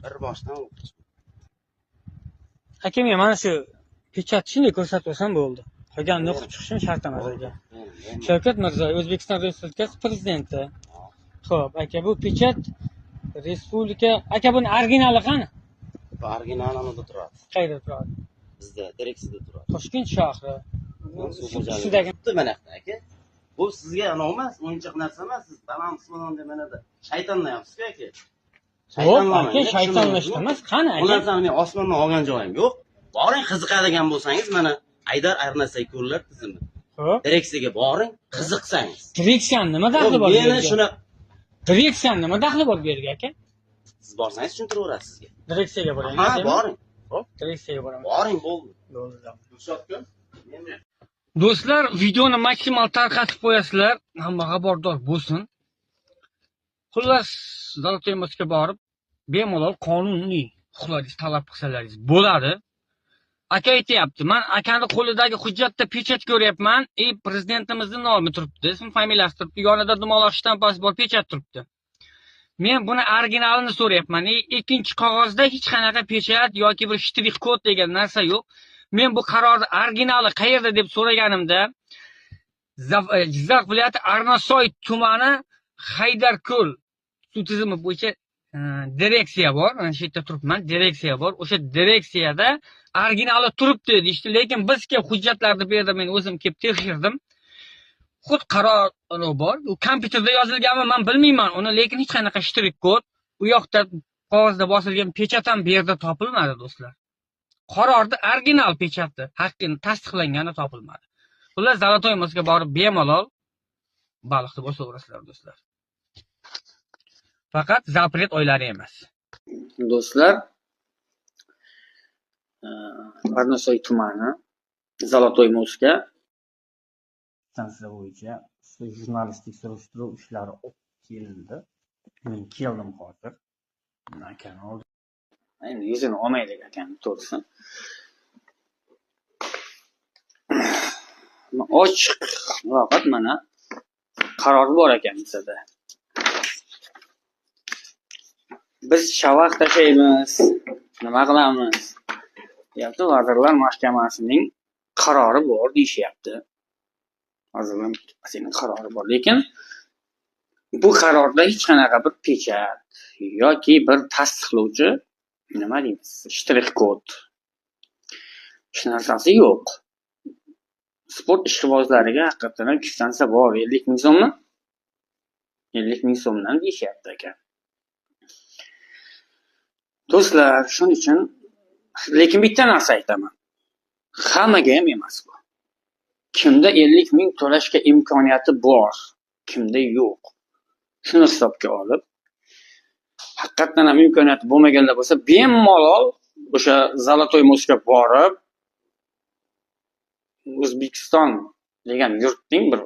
Bir boshdan o'qish. Aka, men mana shu pechatni shunday ko'rsatib olsam bo'ldi. Qolganini o'qib chiqishim shart emas aka. Shavkat Mirziyoyev O'zbekiston Respublikasi prezidenti. Xo'p, aka, bu pechat respublika. Aka, buni originali qani? Bu originalida turadi. Qayerda turadi? Bizda direksiyada turadi. Toshkent shahri. Sidagi mana aka. Bu sizga anov emas, o'yinchoq narsa emas. Siz baland qismidan deb mana shaytonlayapsiz-ku aka. Aka, shaytonlashdi emas, qani aka? Bu narsani men osmondan olgan joyim yo'q. Boring, qiziqadigan bo'lsangiz, mana Aydar Arnasaykullar tizimi. Xo'p. Direksiyaga boring, qiziqsangiz. Direksiyani nima daxli bor? Meni shuna Direksiyani nima daxli bor bu yerga aka? siz borsangiz tushuntirib sizga. Direksiyaga boraymi? Ha, boring. Xo'p, direksiyaga boraman. Boring, bo'ldi. Bo'ldi. Do'stlar, videoni maksimal tarqatib qo'yasizlar, hamma xabardor bo'lsin. Xullas, Zolotoymosga borib, bemalol qonuniy huquqlaringizni talab qilsalaringiz bo'ladi. Aka aytayapti, men akani qo'lidagi hujjatda pechat ko'ryapman. Prezidentimizning nomi turibdi, ism familiyasi turibdi, yonida dumaloq shtampasi bor, pechat turibdi. Men buni originalini so'rayapman. Ikkinchi qog'ozda hech qanaqa pechat yoki bir shtrix kod degan narsa yo'q. Men bu qarorni originali qayerda deb so'raganimda, Jizzax viloyati Arnasoy tumani Haydarko'l suv tizimi bo'yicha direksiya bor. Mana shu yerda turibman, direksiya bor. O'sha direksiyada originali turibdi deyishdi, lekin bizga hujjatlarni berdi, men o'zim kelib tekshirdim. Xud qaror bor. U kompyuterda yozilganmi, men bilmayman uni, lekin hech qanaqa shtrix kod, u yoqda qog'ozda bosilgan pechat ham bu yerda topilmadi do'stlar. Qarorda original pechati haqqini tasdiqlangani topilmadi. Xullas, Zolotoymosga borib bemalol baliqni boshlayverasizlar do'stlar. Faqat zapret oylari emas. Do'stlar, Arnasoy tumani Zolotoymosga Stansiya bo'yicha jurnalistik surishtiruv ishlari olib kelindi. Men keldim hozir. Akani oldim. endi yuzini olmaylik akani, to'g'risi. Ochiq faqat mana qaror bor ekan bizda. Biz shavaq tashlaymiz, nima qilamiz? Deyapti, Vazirlar Mahkamasining qarori bor deyishyapti. Vazirlar Mahkamasining qarori bor, lekin bu qarorda hech qanaqa bir pechat yoki bir tasdiqlovchi nima deymiz, shtrix kod hech narsasi yo'q. Sport ishqibozlariga haqiqatan ham kvitansiya bor, 50 ming so'mmi? 50 ming so'mdan deyishyapti ekan. Do'stlar, shuning uchun, lekin bitta narsa aytaman. Hammaga ham emas bu. Kimda 50 ming to'lashga imkoniyati bor, kimda yo'q. Shuni hisobga olib, haqiqatan ham imkoniyati bo'lmaganlar bo'lsa, bemalol o'sha Zolotoymosga borib, O'zbekiston degan yurtning bir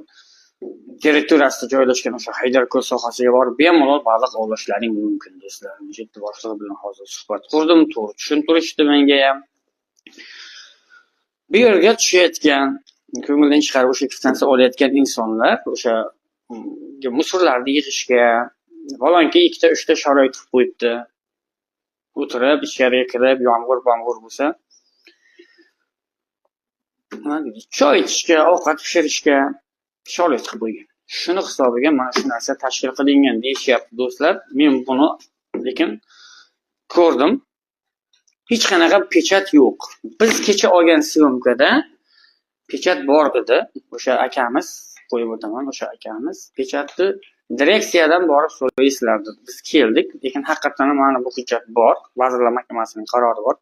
territoriyasida joylashgan o'sha Haydarko'l sohasiga borib bemalol baliq ovlashlaring mumkin do'stlar. Jiddi boshlig'i bilan hozir suhbat qurdim, to'g'ri tushuntirishdi menga ham. Bu yerga tushayotgan, ko'ngildan chiqarib o'sha kvitansiya olayotgan insonlar o'sha musorlarni yig'ishga, balonki 2-3 ta sharoit qilib qo'yibdi. O'tirib, ichkariga kirib, yomg'ir-bong'ir bo'lsa, choy ichishga, ovqat pishirishga sharoit qilib qo'ygan. Shuni hisobiga mana shu narsa tashkil qilingan deyishyapti do'stlar. Men buni lekin ko'rdim. Hech qanaqa pechat yo'q. Biz kecha olgan syomkada pechat bor edi. O'sha akamiz, qo'yib o'taman, o'sha akamiz pechatni direksiyadan borib so'raysizlar dedi. Biz keldik, lekin haqiqatan mana bu hujjat bor. Vazirlar Mahkamasining qarori bor.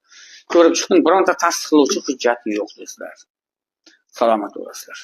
Ko'rib chiqdim, bironta tasdiqlovchi hujjat yo'q do'stlar. Salomat bo'lasizlar.